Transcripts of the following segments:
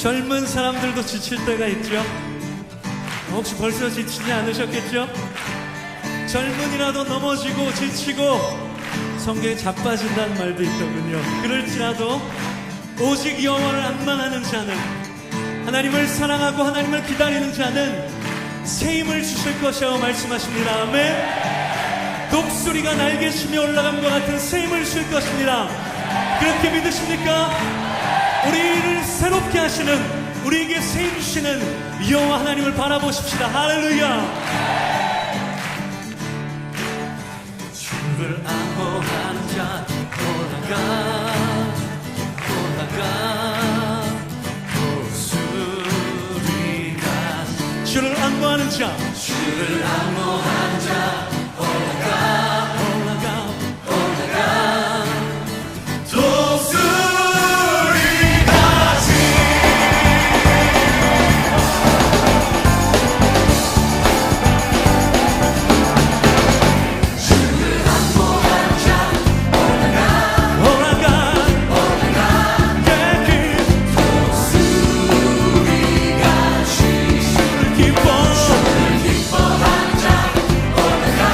젊은 사람들도 지칠 때가 있죠. 혹시 벌써 지치지 않으셨겠죠? 젊은이라도 넘어지고 지치고 성경에 자빠진다는 말도 있더군요. 그럴지라도 오직 여호와를 앙망하는 자는, 하나님을 사랑하고 하나님을 기다리는 자는 새 힘을 주실 것이라고 말씀하십니다. 아멘. 독수리가 날개치며 올라감과 같은 새 힘을 주실 것입니다. 그렇게 믿으십니까? 우리를 새롭게 하시는, 우리에게 새 힘 주시는 여호와 하나님을 바라보십시다. 할렐루야. 주를 앙호하는 자 올라가 독수리가, 주를 앙호하는 자, 주를 앙호하는 자 올라가 독수리 기뻐하는 자 올라가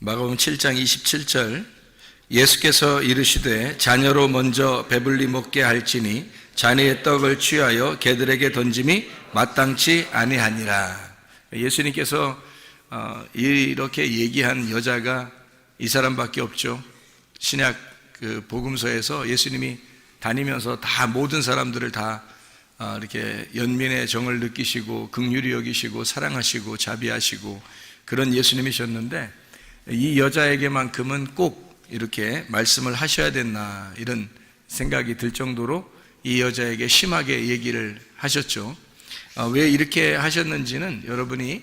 마가복음 7장 27절 예수께서 이르시되 자녀로 먼저 배불리 먹게 할지니 자네의 떡을 취하여 개들에게 던짐이 마땅치 아니하니라. 예수님께서 이렇게 얘기한 여자가 이 사람밖에 없죠. 신약 그 복음서에서 예수님이 다니면서 다 모든 사람들을 다 이렇게 연민의 정을 느끼시고 긍휼히 여기시고 사랑하시고 자비하시고 그런 예수님이셨는데 이 여자에게만큼은 꼭 이렇게 말씀을 하셔야 됐나 이런 생각이 들 정도로 이 여자에게 심하게 얘기를 하셨죠. 왜 이렇게 하셨는지는 여러분이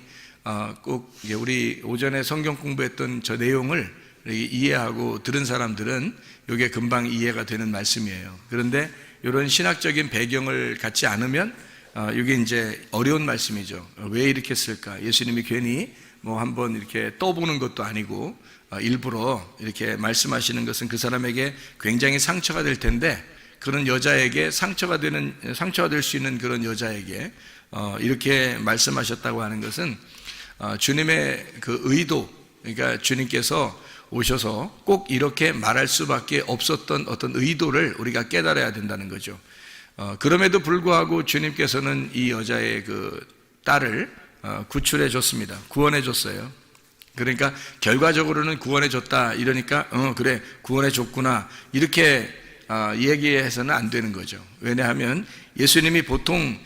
꼭 우리 오전에 성경 공부했던 저 내용을 이해하고 들은 사람들은 이게 금방 이해가 되는 말씀이에요. 그런데 이런 신학적인 배경을 갖지 않으면 이게 이제 어려운 말씀이죠. 왜 이렇게 했을까? 예수님이 괜히 뭐 한번 이렇게 떠보는 것도 아니고 일부러 이렇게 말씀하시는 것은 그 사람에게 굉장히 상처가 될 텐데 그런 여자에게 상처가 될 수 있는 그런 여자에게 이렇게 말씀하셨다고 하는 것은 주님의 그 의도, 그러니까 주님께서 오셔서 꼭 이렇게 말할 수밖에 없었던 어떤 의도를 우리가 깨달아야 된다는 거죠. 그럼에도 불구하고 주님께서는 이 여자의 그 딸을 구출해 줬습니다. 구원해 줬어요. 그러니까 결과적으로는 구원해 줬다 이러니까 그래 구원해 줬구나 이렇게 얘기해서는 안 되는 거죠. 왜냐하면 예수님이 보통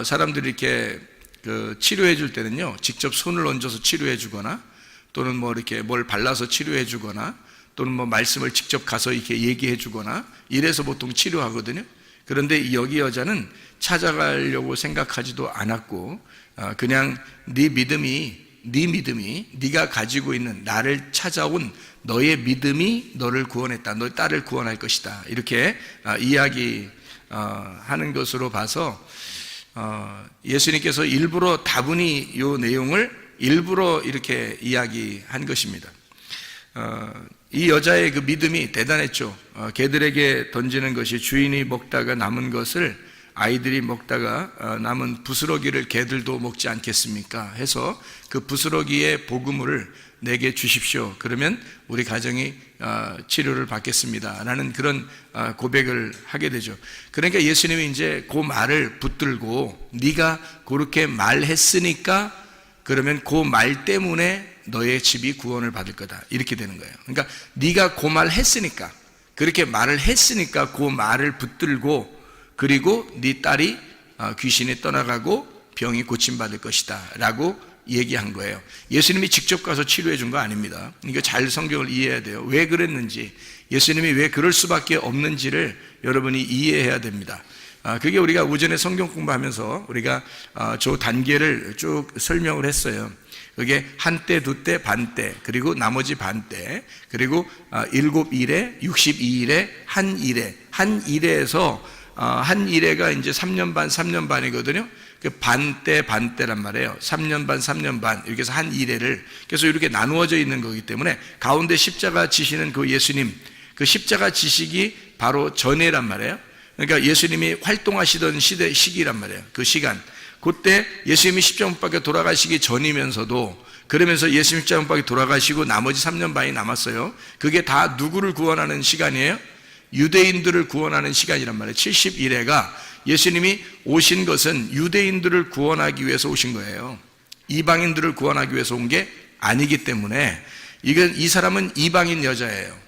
사람들이 이렇게 그 치료해 줄 때는요 직접 손을 얹어서 치료해 주거나 또는 뭐 이렇게 뭘 발라서 치료해 주거나 또는 뭐 말씀을 직접 가서 이렇게 얘기해 주거나 이래서 보통 치료하거든요. 그런데 여기 여자는 찾아가려고 생각하지도 않았고 그냥 네 믿음이 네가 가지고 있는 나를 찾아온 너의 믿음이 너를 구원했다. 너의 딸을 구원할 것이다. 이렇게 이야기하는 것으로 봐서 예수님께서 일부러 다분히 이 내용을 일부러 이렇게 이야기한 것입니다. 이 여자의 그 믿음이 대단했죠. 개들에게 던지는 것이 주인이 먹다가 남은 것을 아이들이 먹다가 남은 부스러기를 개들도 먹지 않겠습니까? 해서 그 부스러기의 복음을 내게 주십시오. 그러면 우리 가정이 치료를 받겠습니다. 라는 그런 고백을 하게 되죠. 그러니까 예수님이 이제 그 말을 붙들고 네가 그렇게 말했으니까 그러면 그 말 때문에 너의 집이 구원을 받을 거다. 이렇게 되는 거예요. 그러니까 네가 그 말 했으니까 그렇게 말을 했으니까 그 말을 붙들고 그리고 네 딸이 귀신이 떠나가고 병이 고침받을 것이다 라고 얘기한 거예요. 예수님이 직접 가서 치료해 준 거 아닙니다. 이거 잘 성경을 이해해야 돼요. 왜 그랬는지 예수님이 왜 그럴 수밖에 없는지를 여러분이 이해해야 됩니다. 그게 우리가 오전에 성경 공부하면서 우리가 저 단계를 쭉 설명을 했어요. 그게 한때, 두때, 반때, 그리고 나머지 반때, 그리고 7일에, 62일에, 한 일에, 한 일에서 한 일회가 이제 3년 반, 3년 반이거든요. 그 반때란 말이에요. 3년 반, 3년 반. 이렇게 해서 한 일회를. 그래서 이렇게 나누어져 있는 거기 때문에 가운데 십자가 지시는 그 예수님, 그 십자가 지시기 바로 전에란 말이에요. 그러니까 예수님이 활동하시던 시기란 말이에요. 그 시간. 그때 예수님이 십자가 못 박혀 돌아가시기 전이면서도 그러면서 예수님 십자가 못 박혀 돌아가시고 나머지 3년 반이 남았어요. 그게 다 누구를 구원하는 시간이에요? 유대인들을 구원하는 시간이란 말이에요. 70일회가 예수님이 오신 것은 유대인들을 구원하기 위해서 오신 거예요. 이방인들을 구원하기 위해서 온 게 아니기 때문에 이 사람은 이방인 여자예요.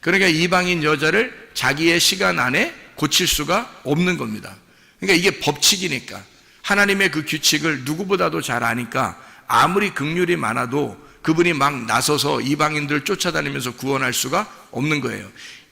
그러니까 이방인 여자를 자기의 시간 안에 고칠 수가 없는 겁니다. 그러니까 이게 법칙이니까 하나님의 그 규칙을 누구보다도 잘 아니까 아무리 긍휼이 많아도 그분이 막 나서서 이방인들을 쫓아다니면서 구원할 수가 없는 거예요.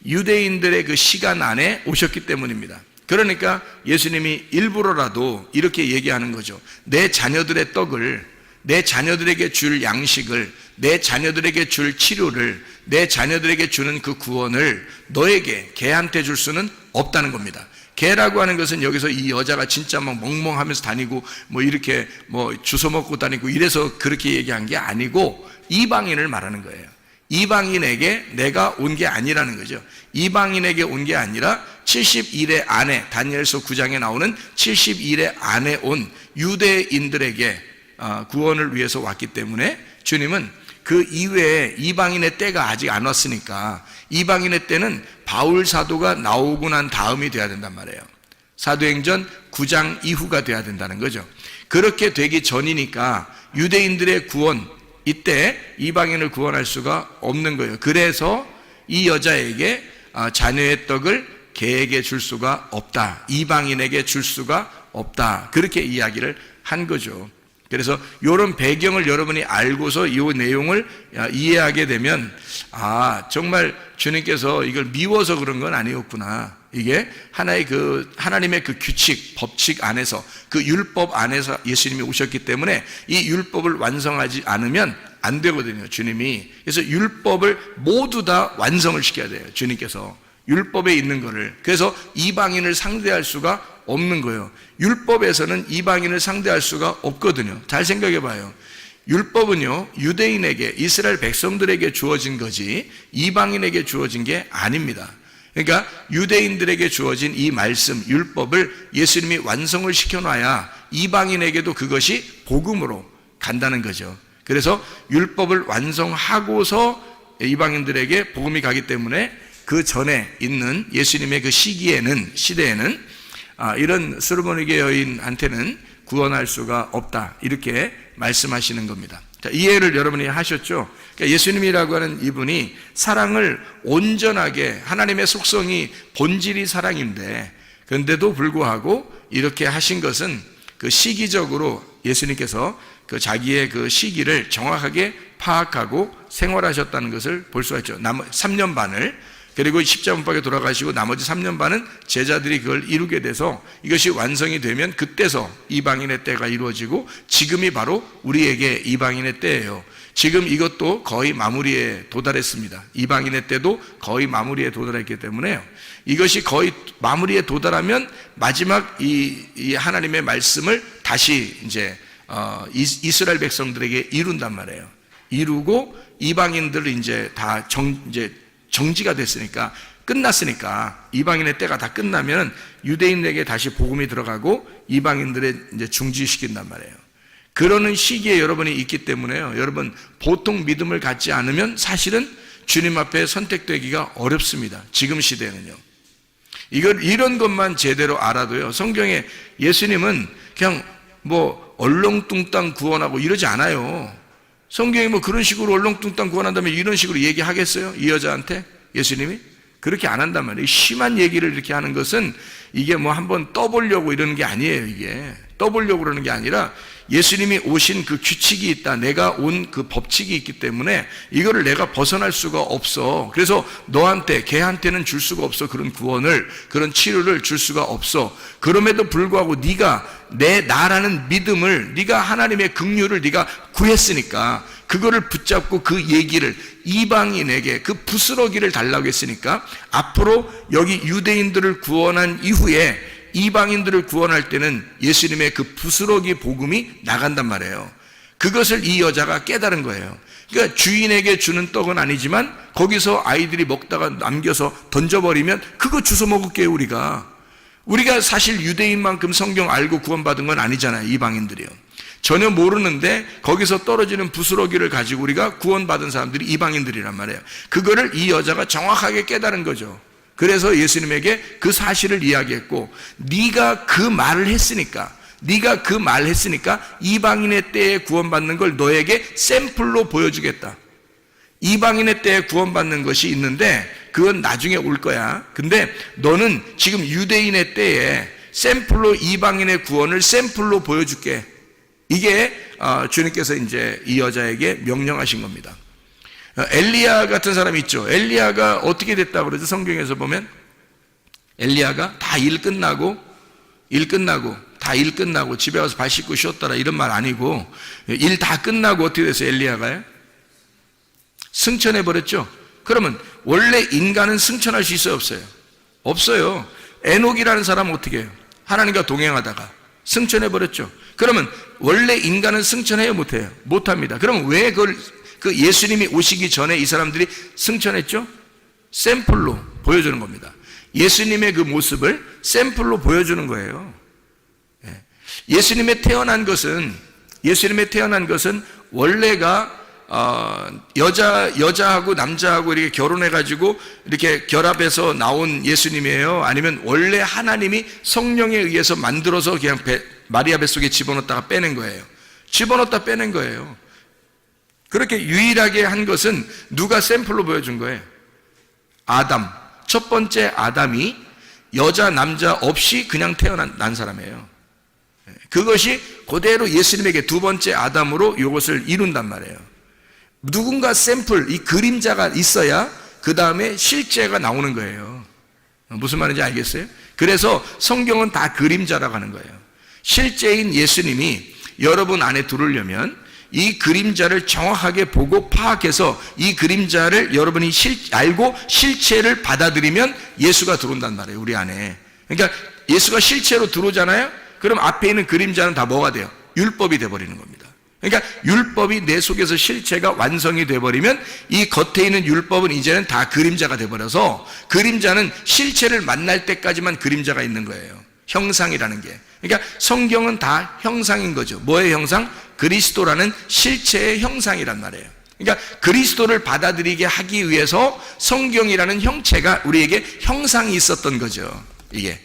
유대인들의 그 시간 안에 오셨기 때문입니다. 그러니까 예수님이 일부러라도 이렇게 얘기하는 거죠. 내 자녀들의 떡을, 내 자녀들에게 줄 양식을, 내 자녀들에게 줄 치료를, 내 자녀들에게 주는 그 구원을 너에게, 걔한테 줄 수는 없다는 겁니다. 걔라고 하는 것은 여기서 이 여자가 진짜 막 멍멍하면서 다니고 뭐 이렇게 뭐 주워 먹고 다니고 이래서 그렇게 얘기한 게 아니고 이방인을 말하는 거예요. 이방인에게 내가 온 게 아니라는 거죠. 이방인에게 온 게 아니라 70일의 안에, 다니엘서 9장에 나오는 70일의 안에 온 유대인들에게 구원을 위해서 왔기 때문에 주님은 그 이외에 이방인의 때가 아직 안 왔으니까 이방인의 때는 바울 사도가 나오고 난 다음이 돼야 된단 말이에요. 사도행전 9장 이후가 돼야 된다는 거죠. 그렇게 되기 전이니까 유대인들의 구원, 이때 이방인을 구원할 수가 없는 거예요. 그래서 이 여자에게 자녀의 떡을 개에게 줄 수가 없다, 이방인에게 줄 수가 없다, 그렇게 이야기를 한 거죠. 그래서 이런 배경을 여러분이 알고서 이 내용을 이해하게 되면 정말 주님께서 이걸 미워서 그런 건 아니었구나. 이게 하나의 하나님의 그 규칙, 법칙 안에서, 그 율법 안에서 예수님이 오셨기 때문에 이 율법을 완성하지 않으면 안 되거든요, 주님이. 그래서 율법을 모두 다 완성을 시켜야 돼요, 주님께서. 율법에 있는 거를. 그래서 이방인을 상대할 수가 없는 거예요. 율법에서는 이방인을 상대할 수가 없거든요. 잘 생각해 봐요. 율법은요, 유대인에게, 이스라엘 백성들에게 주어진 거지 이방인에게 주어진 게 아닙니다. 그러니까 유대인들에게 주어진 이 말씀, 율법을 예수님이 완성을 시켜놔야 이방인에게도 그것이 복음으로 간다는 거죠. 그래서 율법을 완성하고서 이방인들에게 복음이 가기 때문에 그 전에 있는 예수님의 그 시대에는 이런 수르보니게 여인한테는 구원할 수가 없다, 이렇게 말씀하시는 겁니다. 자, 이해를 여러분이 하셨죠? 그러니까 예수님이라고 하는 이분이 사랑을 온전하게, 하나님의 속성이 본질이 사랑인데, 그런데도 불구하고 이렇게 하신 것은 그 시기적으로 예수님께서 그 자기의 그 시기를 정확하게 파악하고 생활하셨다는 것을 볼 수가 있죠. 3년 반을, 그리고 십자문밖에 돌아가시고 나머지 3년 반은 제자들이 그걸 이루게 돼서 이것이 완성이 되면 그때서 이방인의 때가 이루어지고, 지금이 바로 우리에게 이방인의 때예요. 지금 이것도 거의 마무리에 도달했습니다. 이방인의 때도 거의 마무리에 도달했기 때문에 이것이 거의 마무리에 도달하면 마지막 이 하나님의 말씀을 다시 이제 이스라엘 백성들에게 이룬단 말이에요. 이루고 이방인들을 이제 다 정지가 됐으니까, 끝났으니까, 이방인의 때가 다 끝나면 유대인에게 다시 복음이 들어가고 이방인들의 이제 중지시킨단 말이에요. 그러는 시기에 여러분이 있기 때문에요, 여러분 보통 믿음을 갖지 않으면 사실은 주님 앞에 선택되기가 어렵습니다. 지금 시대는요. 이런 것만 제대로 알아도요, 성경에 예수님은 그냥 얼렁뚱땅 구원하고 이러지 않아요. 성경이 그런 식으로 얼렁뚱땅 구원한다면 이런 식으로 얘기하겠어요? 이 여자한테 예수님이? 그렇게 안 한단 말이에요. 심한 얘기를 이렇게 하는 것은 이게 한번 떠보려고 이러는 게 아니에요. 이게 떠보려고 그러는 게 아니라 예수님이 오신 그 규칙이 있다, 내가 온 그 법칙이 있기 때문에 이거를 내가 벗어날 수가 없어. 그래서 너한테, 걔한테는 줄 수가 없어. 그런 구원을, 그런 치료를 줄 수가 없어. 그럼에도 불구하고 네가 나라는 믿음을, 네가 하나님의 긍휼을 네가 구했으니까 그거를 붙잡고 그 얘기를 이방인에게 그 부스러기를 달라고 했으니까 앞으로 여기 유대인들을 구원한 이후에 이방인들을 구원할 때는 예수님의 그 부스러기 복음이 나간단 말이에요. 그것을 이 여자가 깨달은 거예요. 그러니까 주인에게 주는 떡은 아니지만 거기서 아이들이 먹다가 남겨서 던져버리면 그거 주워 먹을게요. 우리가 사실 유대인만큼 성경 알고 구원받은 건 아니잖아요. 이방인들이요. 전혀 모르는데 거기서 떨어지는 부스러기를 가지고 우리가 구원받은 사람들이 이방인들이란 말이에요. 그거를 이 여자가 정확하게 깨달은 거죠. 그래서 예수님에게 그 사실을 이야기했고, 네가 그 말을 했으니까 이방인의 때에 구원받는 걸 너에게 샘플로 보여주겠다. 이방인의 때에 구원받는 것이 있는데 그건 나중에 올 거야. 근데 너는 지금 유대인의 때에 샘플로 이방인의 구원을 샘플로 보여줄게. 이게 주님께서 이제 이 여자에게 명령하신 겁니다. 엘리야 같은 사람이 있죠. 엘리야가 어떻게 됐다고 그러죠? 성경에서 보면 엘리야가 다 일 끝나고 집에 가서 발 씻고 쉬었더라 이런 말 아니고, 일 다 끝나고 어떻게 됐어요? 엘리야가요? 승천해 버렸죠. 그러면 원래 인간은 승천할 수 있어요, 없어요? 없어요. 에녹이라는 사람은 어떻게 해요? 하나님과 동행하다가 승천해 버렸죠. 그러면 원래 인간은 승천해요, 못해요? 못합니다. 그러면 왜 그 예수님이 오시기 전에 이 사람들이 승천했죠? 샘플로 보여주는 겁니다. 예수님의 그 모습을 샘플로 보여주는 거예요. 예수님의 태어난 것은 원래가 여자하고 남자하고 이렇게 결혼해가지고 이렇게 결합해서 나온 예수님이에요? 아니면 원래 하나님이 성령에 의해서 만들어서 그냥 마리아 뱃속에 집어넣었다가 빼낸 거예요? 집어넣었다 빼낸 거예요. 그렇게 유일하게 한 것은 누가 샘플로 보여준 거예요? 아담. 첫 번째 아담이 여자, 남자 없이 그냥 태어난 사람이에요. 그것이 그대로 예수님에게 두 번째 아담으로 이것을 이룬단 말이에요. 누군가 샘플, 이 그림자가 있어야 그 다음에 실제가 나오는 거예요. 무슨 말인지 알겠어요? 그래서 성경은 다 그림자라고 하는 거예요. 실제인 예수님이 여러분 안에 들어오려면 이 그림자를 정확하게 보고 파악해서 이 그림자를 여러분이 알고 실체를 받아들이면 예수가 들어온단 말이에요, 우리 안에. 그러니까 예수가 실체로 들어오잖아요? 그럼 앞에 있는 그림자는 다 뭐가 돼요? 율법이 돼버리는 겁니다. 그러니까 율법이 내 속에서 실체가 완성이 돼버리면 이 겉에 있는 율법은 이제는 다 그림자가 돼버려서 그림자는 실체를 만날 때까지만 그림자가 있는 거예요. 형상이라는 게. 그러니까 성경은 다 형상인 거죠. 뭐의 형상? 그리스도라는 실체의 형상이란 말이에요. 그러니까 그리스도를 받아들이게 하기 위해서 성경이라는 형체가 우리에게 형상이 있었던 거죠. 이게.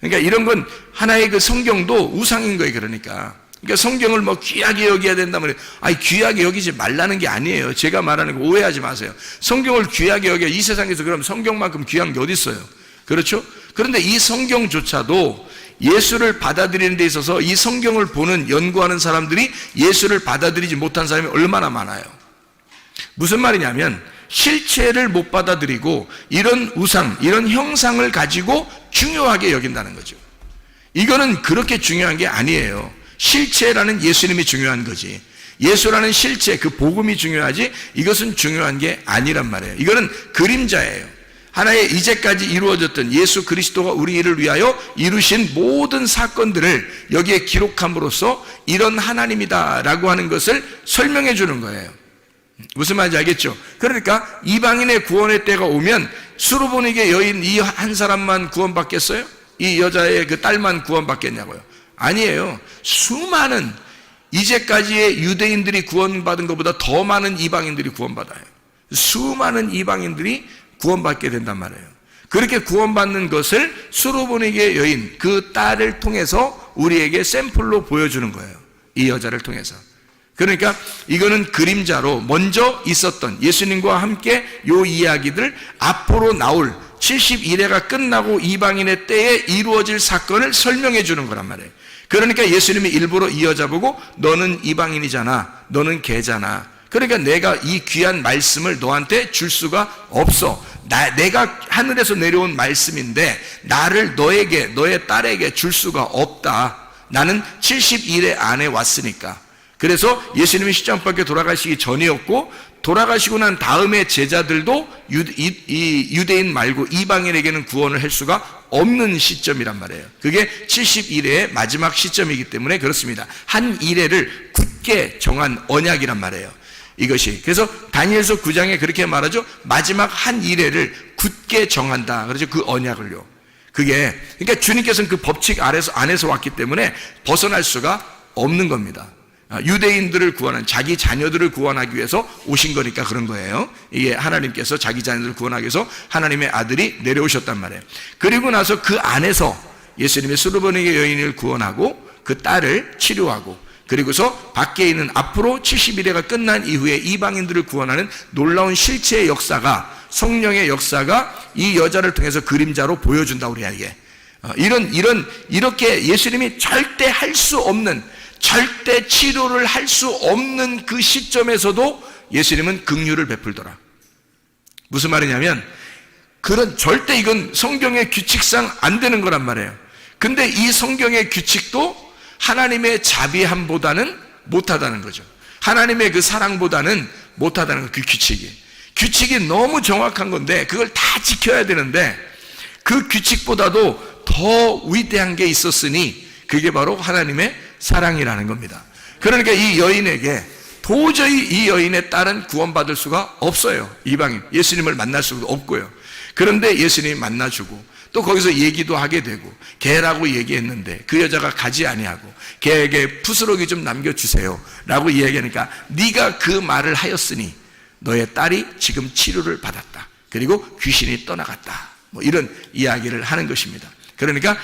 그러니까 이런 건 하나의 그 성경도 우상인 거예요. 그러니까 성경을 뭐 귀하게 여겨야 된다면, 아니 귀하게 여기지 말라는 게 아니에요. 제가 말하는 거 오해하지 마세요. 성경을 귀하게 여겨. 이 세상에서 그럼 성경만큼 귀한 게 어디 있어요? 그렇죠? 그런데 이 성경조차도 예수를 받아들이는 데 있어서 이 성경을 보는, 연구하는 사람들이 예수를 받아들이지 못한 사람이 얼마나 많아요. 무슨 말이냐면 실체를 못 받아들이고 이런 우상, 이런 형상을 가지고 중요하게 여긴다는 거죠. 이거는 그렇게 중요한 게 아니에요. 실체라는 예수님이 중요한 거지. 예수라는 실체, 그 복음이 중요하지 이것은 중요한 게 아니란 말이에요. 이거는 그림자예요. 하나의 이제까지 이루어졌던 예수 그리스도가 우리를 위하여 이루신 모든 사건들을 여기에 기록함으로써 이런 하나님이다라고 하는 것을 설명해 주는 거예요. 무슨 말인지 알겠죠? 그러니까 이방인의 구원의 때가 오면 수르보니게 여인 이 한 사람만 구원받겠어요? 이 여자의 그 딸만 구원받겠냐고요? 아니에요. 수많은 이제까지의 유대인들이 구원받은 것보다 더 많은 이방인들이 구원받아요. 수많은 이방인들이 구원받게 된단 말이에요. 그렇게 구원받는 것을 수르보니게 여인 그 딸을 통해서 우리에게 샘플로 보여주는 거예요. 이 여자를 통해서. 그러니까 이거는 그림자로 먼저 있었던 예수님과 함께 요 이야기들 앞으로 나올 70일회가 끝나고 이방인의 때에 이루어질 사건을 설명해 주는 거란 말이에요. 그러니까 예수님이 일부러 이 여자 보고 너는 이방인이잖아, 너는 개잖아. 그러니까 내가 이 귀한 말씀을 너한테 줄 수가 없어. 내가 하늘에서 내려온 말씀인데 나를 너에게, 너의 딸에게 줄 수가 없다. 나는 70일회 안에 왔으니까. 그래서 예수님이 십자가밖에 돌아가시기 전이었고 돌아가시고 난 다음에 제자들도 유대인 말고 이방인에게는 구원을 할 수가 없는 시점이란 말이에요. 그게 70일의 마지막 시점이기 때문에 그렇습니다. 한 일회를 굳게 정한 언약이란 말이에요. 이것이. 그래서 다니엘서 9장에 그렇게 말하죠. 마지막 한 일회를 굳게 정한다. 그렇죠. 그 언약을요. 그게 그러니까 주님께서는 그 법칙 안에서 왔기 때문에 벗어날 수가 없는 겁니다. 유대인들을 구원한, 자기 자녀들을 구원하기 위해서 오신 거니까 그런 거예요. 이게 하나님께서 자기 자녀들을 구원하기 위해서 하나님의 아들이 내려오셨단 말이에요. 그리고 나서 그 안에서 예수님의 수르보니게 여인을 구원하고 그 딸을 치료하고 그리고서 밖에 있는 앞으로 70일회가 끝난 이후에 이방인들을 구원하는 놀라운 실체의 역사가, 성령의 역사가 이 여자를 통해서 그림자로 보여준다 우리에게. 이렇게 예수님이 절대 할 수 없는, 절대 치료를 할 수 없는 그 시점에서도 예수님은 긍휼을 베풀더라. 무슨 말이냐면 절대 이건 성경의 규칙상 안 되는 거란 말이에요. 근데 이 성경의 규칙도 하나님의 자비함보다는 못하다는 거죠. 하나님의 그 사랑보다는 못하다는 거, 그 규칙이 너무 정확한 건데 그걸 다 지켜야 되는데 그 규칙보다도 더 위대한 게 있었으니 그게 바로 하나님의 사랑이라는 겁니다. 그러니까 이 여인에게 도저히 이 여인의 딸은 구원받을 수가 없어요. 이방인 예수님을 만날 수가 없고요. 그런데 예수님이 만나주고 또 거기서 얘기도 하게 되고 개라고 얘기했는데 그 여자가 가지 아니하고 개에게 부스러기 좀 남겨주세요 라고 이야기하니까 네가 그 말을 하였으니 너의 딸이 지금 치료를 받았다. 그리고 귀신이 떠나갔다. 뭐 이런 이야기를 하는 것입니다. 그러니까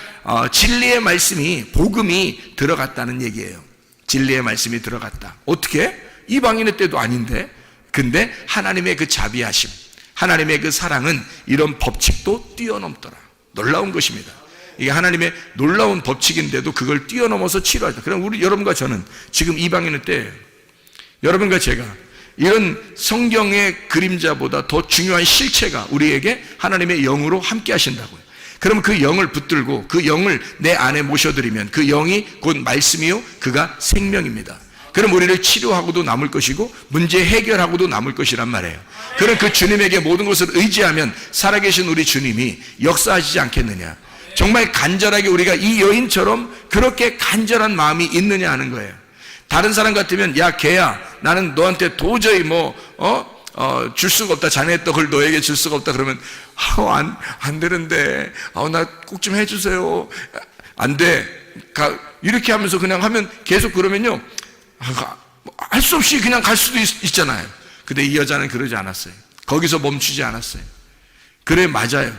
진리의 말씀이, 복음이 들어갔다는 얘기예요. 진리의 말씀이 들어갔다. 어떻게? 이방인의 때도 아닌데. 근데 하나님의 그 자비하심, 하나님의 그 사랑은 이런 법칙도 뛰어넘더라. 놀라운 것입니다. 이게 하나님의 놀라운 법칙인데도 그걸 뛰어넘어서 치료하다. 그럼 우리 여러분과 저는 지금 이방인의 때, 여러분과 제가 이런 성경의 그림자보다 더 중요한 실체가 우리에게 하나님의 영으로 함께 하신다고요. 그럼 그 영을 붙들고 그 영을 내 안에 모셔드리면 그 영이 곧 말씀이요 그가 생명입니다. 그럼 우리를 치료하고도 남을 것이고 문제 해결하고도 남을 것이란 말이에요. 그럼 그 주님에게 모든 것을 의지하면 살아계신 우리 주님이 역사하시지 않겠느냐. 정말 간절하게 우리가 이 여인처럼 그렇게 간절한 마음이 있느냐 하는 거예요. 다른 사람 같으면 야 걔야 나는 너한테 도저히 줄 수가 없다. 자네의 떡을 너에게 줄 수가 없다. 그러면 안 되는데 나 꼭 좀 해주세요. 안 돼. 이렇게 하면서 그냥 하면 계속 그러면요 할 수 없이 그냥 갈 수도 있잖아요. 근데 이 여자는 그러지 않았어요. 거기서 멈추지 않았어요. 그래 맞아요.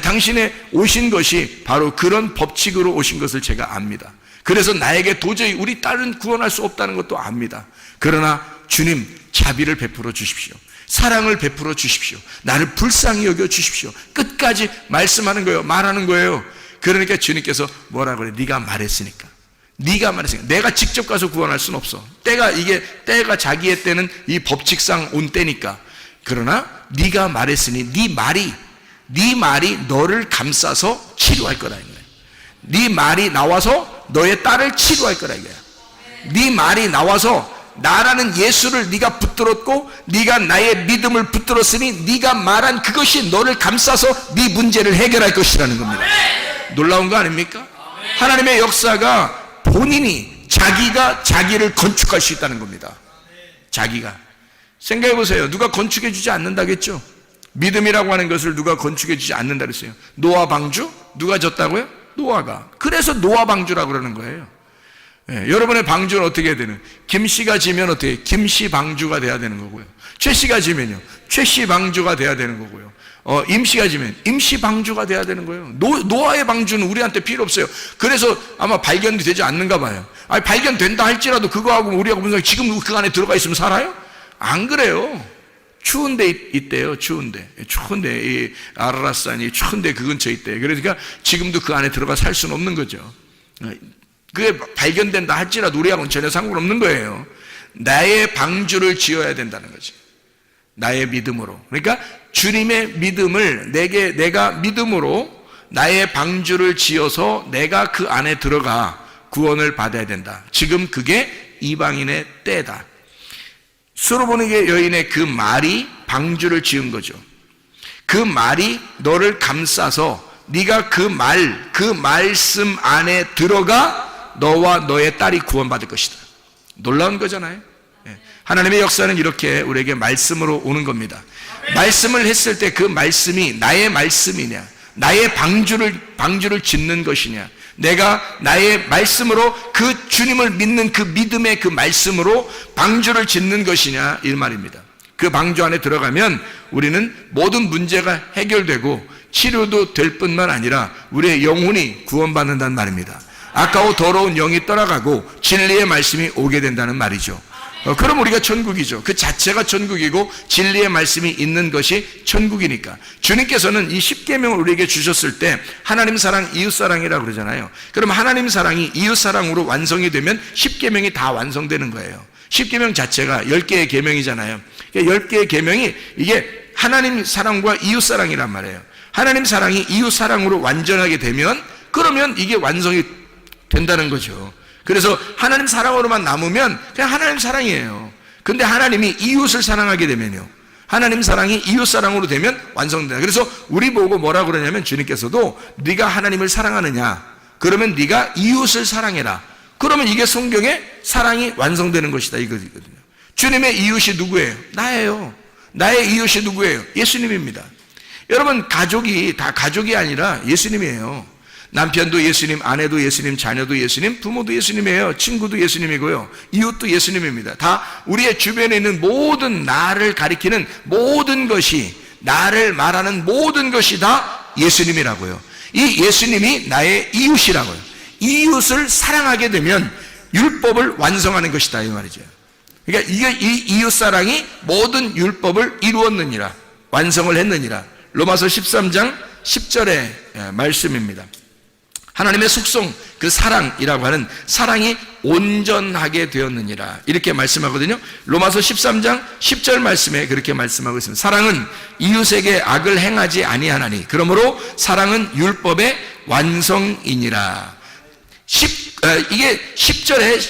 당신의 오신 것이 바로 그런 법칙으로 오신 것을 제가 압니다. 그래서 나에게 도저히 우리 딸은 구원할 수 없다는 것도 압니다. 그러나 주님 자비를 베풀어 주십시오. 사랑을 베풀어 주십시오. 나를 불쌍히 여겨 주십시오. 끝까지 말씀하는 거예요. 말하는 거예요. 그러니까 주님께서 뭐라 그래? 네가 말했으니까. 내가 직접 가서 구원할 수는 없어. 때가 자기의 때는 이 법칙상 온 때니까. 그러나 네가 말했으니 네 말이 너를 감싸서 치료할 거라 이거예요. 네 말이 나와서 너의 딸을 치료할 거라 이거야. 네 말이 나와서 나라는 예수를 네가 붙들었고 네가 나의 믿음을 붙들었으니 네가 말한 그것이 너를 감싸서 네 문제를 해결할 것이라는 겁니다. 놀라운 거 아닙니까? 하나님의 역사가 본인이 자기가 자기를 건축할 수 있다는 겁니다. 자기가. 생각해 보세요. 누가 건축해 주지 않는다겠죠? 믿음이라고 하는 것을 누가 건축해 주지 않는다 그랬어요. 노아 방주? 누가 졌다고요? 노아가. 그래서 노아 방주라고 그러는 거예요. 여러분의 방주는 어떻게 해야 되는? 김씨가 지면 어떻게? 김씨 방주가 돼야 되는 거고요. 최씨가 지면요. 최씨 방주가 돼야 되는 거고요. 임씨가 지면 임씨 방주가 돼야 되는 거예요. 노아의 방주는 우리한테 필요 없어요. 그래서 아마 발견이 되지 않는가 봐요. 아니, 발견된다 할지라도 그거하고 우리하고 무슨 지금 그 안에 들어가 있으면 살아요? 안 그래요. 추운데 있대요. 추운데 이 아라라산이 추운데 그 근처에 있대요. 그러니까 지금도 그 안에 들어가 살 수는 없는 거죠. 그게 발견된다 할지라도 우리하고는 전혀 상관없는 거예요. 나의 방주를 지어야 된다는 거지. 나의 믿음으로. 그러니까 주님의 믿음을 내가 믿음으로 나의 방주를 지어서 내가 그 안에 들어가 구원을 받아야 된다. 지금 그게 이방인의 때다. 수로보니게 여인의 그 말이 방주를 지은 거죠. 그 말이 너를 감싸서 네가 그 말씀 안에 들어가 너와 너의 딸이 구원받을 것이다. 놀라운 거잖아요. 하나님의 역사는 이렇게 우리에게 말씀으로 오는 겁니다. 말씀을 했을 때 그 말씀이 나의 말씀이냐, 나의 방주를 짓는 것이냐, 내가 나의 말씀으로 그 주님을 믿는 그 믿음의 그 말씀으로 방주를 짓는 것이냐 이 말입니다. 그 방주 안에 들어가면 우리는 모든 문제가 해결되고 치료도 될 뿐만 아니라 우리의 영혼이 구원받는다는 말입니다. 아까워 더러운 영이 떠나가고 진리의 말씀이 오게 된다는 말이죠. 그럼 우리가 천국이죠. 그 자체가 천국이고 진리의 말씀이 있는 것이 천국이니까. 주님께서는 이 십계명을 우리에게 주셨을 때 하나님 사랑, 이웃 사랑이라고 그러잖아요. 그럼 하나님 사랑이 이웃 사랑으로 완성이 되면 십계명이 다 완성되는 거예요. 십계명 자체가 10개의 계명이잖아요. 10개의 계명이 이게 하나님 사랑과 이웃 사랑이란 말이에요. 하나님 사랑이 이웃 사랑으로 완전하게 되면 그러면 이게 완성이 된다는 거죠. 그래서 하나님 사랑으로만 남으면 그냥 하나님 사랑이에요. 근데 하나님이 이웃을 사랑하게 되면요, 하나님 사랑이 이웃 사랑으로 되면 완성된다. 그래서 우리 보고 뭐라 그러냐면 주님께서도 네가 하나님을 사랑하느냐, 그러면 네가 이웃을 사랑해라. 그러면 이게 성경에 사랑이 완성되는 것이다 이거거든요. 주님의 이웃이 누구예요? 나예요. 나의 이웃이 누구예요? 예수님입니다. 여러분, 가족이 다 가족이 아니라 예수님이에요. 남편도 예수님, 아내도 예수님, 자녀도 예수님, 부모도 예수님이에요. 친구도 예수님이고요. 이웃도 예수님입니다. 다 우리의 주변에 있는 모든 나를 가리키는 모든 것이, 나를 말하는 모든 것이 다 예수님이라고요. 이 예수님이 나의 이웃이라고요. 이웃을 사랑하게 되면 율법을 완성하는 것이다, 이 말이죠. 그러니까 이 이웃 사랑이 모든 율법을 이루었느니라, 완성을 했느니라. 로마서 13장 10절의 말씀입니다. 하나님의 속성, 그 사랑이라고 하는 사랑이 온전하게 되었느니라, 이렇게 말씀하거든요. 로마서 13장 10절 말씀에 그렇게 말씀하고 있습니다. 사랑은 이웃에게 악을 행하지 아니하나니 그러므로 사랑은 율법의 완성이니라. 이게 10절에,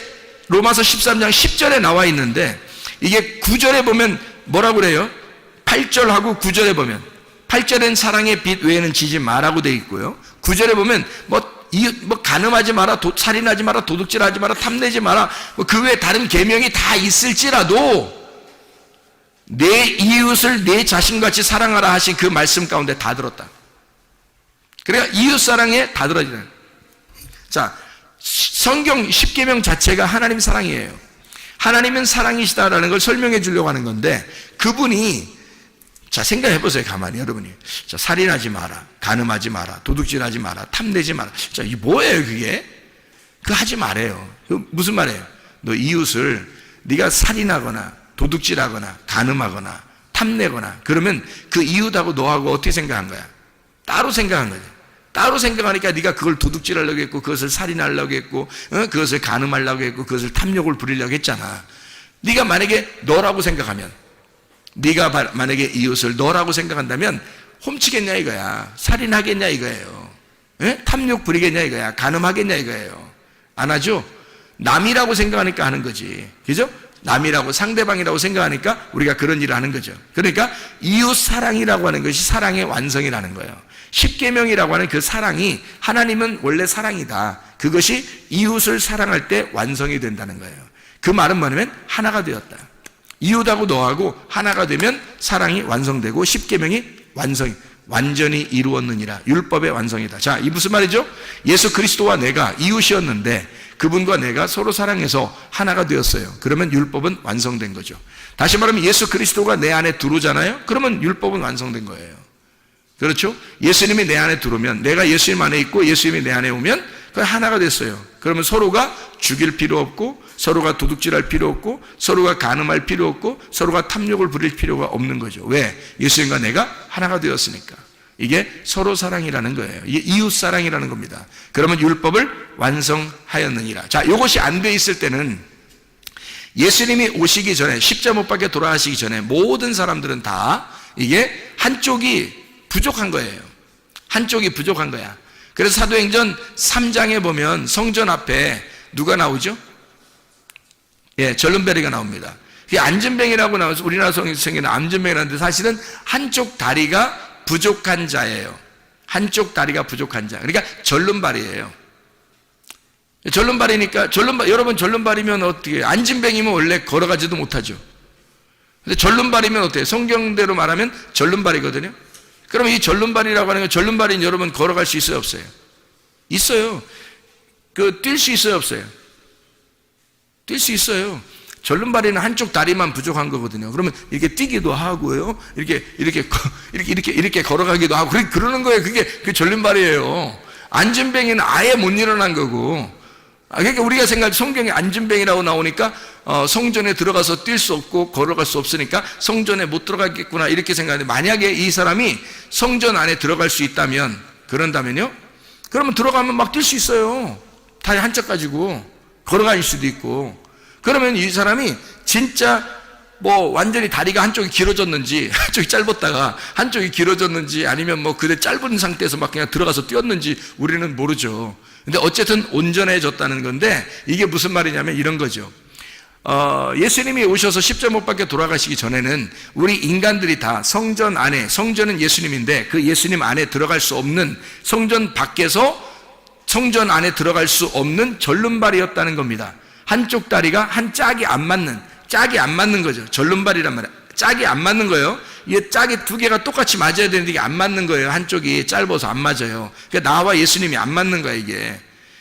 로마서 13장 10절에 나와 있는데, 이게 9절에 보면 뭐라고 그래요? 8절하고 9절에 보면, 8절엔 사랑의 빛 외에는 지지 마라고 되어 있고요. 9절에 보면 간음하지 마라, 살인하지 마라, 도둑질하지 마라, 탐내지 마라, 그 외에 다른 계명이 다 있을지라도 내 이웃을 내 자신같이 사랑하라 하신 그 말씀 가운데 다 들었다. 그러니까 이웃 사랑에 다 들어지는. 자, 성경 10계명 자체가 하나님 사랑이에요. 하나님은 사랑이시다라는 걸 설명해 주려고 하는 건데, 그분이, 자, 생각해 보세요. 가만히 여러분이. 자, 살인하지 마라, 간음하지 마라, 도둑질하지 마라, 탐내지 마라. 자, 이게 뭐예요, 그게? 그거 하지 말아요. 무슨 말이에요? 너 이웃을 네가 살인하거나 도둑질하거나 간음하거나 탐내거나 그러면 그 이웃하고 너하고 어떻게 생각한 거야? 따로 생각한 거죠. 따로 생각하니까 네가 그걸 도둑질하려고 했고, 그것을 살인하려고 했고, 그것을 간음하려고 했고, 그것을 탐욕을 부리려고 했잖아. 네가 만약에 너라고 생각하면, 네가 만약에 이웃을 너라고 생각한다면 훔치겠냐 이거야, 살인하겠냐 이거예요, 탐욕 부리겠냐 이거야, 간음하겠냐 이거예요. 안 하죠? 남이라고 생각하니까 하는 거지, 그죠? 남이라고, 상대방이라고 생각하니까 우리가 그런 일을 하는 거죠. 그러니까 이웃 사랑이라고 하는 것이 사랑의 완성이라는 거예요. 십계명이라고 하는 그 사랑이, 하나님은 원래 사랑이다, 그것이 이웃을 사랑할 때 완성이 된다는 거예요. 그 말은 뭐냐면 하나가 되었다. 이웃하고 너하고 하나가 되면 사랑이 완성되고 십계명이 완전히 이루었느니라, 율법의 완성이다. 자, 이 무슨 말이죠? 예수 그리스도와 내가 이웃이었는데 그분과 내가 서로 사랑해서 하나가 되었어요. 그러면 율법은 완성된 거죠. 다시 말하면 예수 그리스도가 내 안에 들어오잖아요. 그러면 율법은 완성된 거예요. 그렇죠? 예수님이 내 안에 들어오면, 내가 예수님 안에 있고 예수님이 내 안에 오면 그 하나가 됐어요. 그러면 서로가 죽일 필요 없고, 서로가 도둑질할 필요 없고, 서로가 간음할 필요 없고, 서로가 탐욕을 부릴 필요가 없는 거죠. 왜? 예수님과 내가 하나가 되었으니까. 이게 서로 사랑이라는 거예요. 이게 이웃 사랑이라는 겁니다. 그러면 율법을 완성하였느니라. 자, 이것이 안 돼 있을 때는, 예수님이 오시기 전에, 십자 못 박혀 돌아가시기 전에 모든 사람들은 다 이게 한쪽이 부족한 거예요. 한쪽이 부족한 거야. 그래서 사도행전 3장에 보면 성전 앞에 누가 나오죠? 예, 절름배리가 나옵니다. 이게 안전뱅이라고 나와서 우리나라 성경에는 안전뱅이라는데, 사실은 한쪽 다리가 부족한 자예요. 한쪽 다리가 부족한 자. 그러니까 절름발이에요. 절름발이니까, 여러분 절름발이면 어떻게, 안전뱅이면 원래 걸어가지도 못하죠. 근데 절름발이면 어때요? 성경대로 말하면 절름발이거든요. 그럼 이 절름발이라고 하는 건, 절름발인 여러분 걸어갈 수 있어요, 없어요? 있어요. 뛸 수 있어요, 없어요? 뛸 수 있어요. 절름발이는 한쪽 다리만 부족한 거거든요. 그러면 이렇게 뛰기도 하고요, 이렇게 걸어가기도 하고, 그러는 거예요. 그게 절름발이에요. 안전뱅이는 아예 못 일어난 거고. 그러니까 우리가 생각할 성경에 안전뱅이라고 나오니까 성전에 들어가서 뛸 수 없고 걸어갈 수 없으니까 성전에 못 들어가겠구나, 이렇게 생각하는데, 만약에 이 사람이 성전 안에 들어갈 수 있다면, 그런다면요, 그러면 들어가면 막 뛸 수 있어요. 다리 한쪽 가지고 걸어갈 수도 있고. 그러면 이 사람이 진짜 완전히 다리가 한쪽이 길어졌는지, 한쪽이 짧았다가 한쪽이 길어졌는지, 아니면 그대 짧은 상태에서 막 그냥 들어가서 뛰었는지 우리는 모르죠. 근데 어쨌든 온전해졌다는 건데, 이게 무슨 말이냐면 이런 거죠. 예수님이 오셔서 십자 못 박혀 돌아가시기 전에는 우리 인간들이 다 성전 안에, 성전은 예수님인데 그 예수님 안에 들어갈 수 없는, 성전 밖에서 성전 안에 들어갈 수 없는 절름발이었다는 겁니다. 한쪽 다리가 한 짝이 안 맞는 거죠. 절름발이란 말이에요. 짝이 안 맞는 거예요. 이게 짝이 두 개가 똑같이 맞아야 되는데 이게 안 맞는 거예요. 한쪽이 짧아서 안 맞아요. 그러니까 나와 예수님이 안 맞는 거야, 이게.